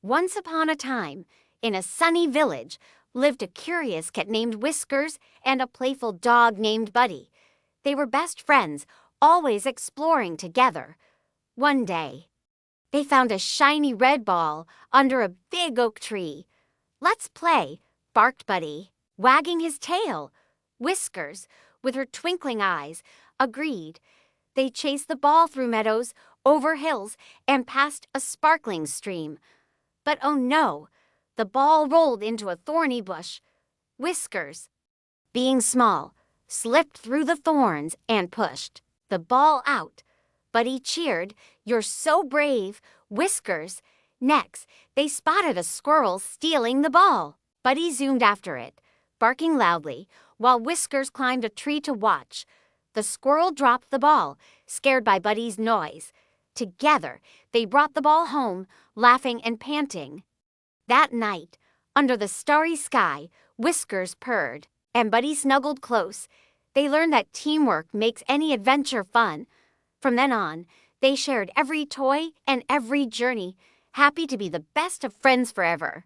Once upon a time, in a sunny village, lived a curious cat named Whiskers and a playful dog named Buddy. They were best friends, always exploring together. One day, they found a shiny red ball under a big oak tree. "Let's play," barked Buddy, wagging his tail. Whiskers, with her twinkling eyes, agreed. They chased the ball through meadows, over hills, and past a sparkling stream. But oh no, the ball rolled into a thorny bush. Whiskers, being small, slipped through the thorns and pushed the ball out. Buddy cheered, "You're so brave, Whiskers." Next, they spotted a squirrel stealing the ball. Buddy zoomed after it, barking loudly, while Whiskers climbed a tree to watch. The squirrel dropped the ball, scared by Buddy's noise. Together, they brought the ball home, laughing and panting. That night, under the starry sky, Whiskers purred, and Buddy snuggled close. They learned that teamwork makes any adventure fun. From then on, they shared every toy and every journey, happy to be the best of friends forever.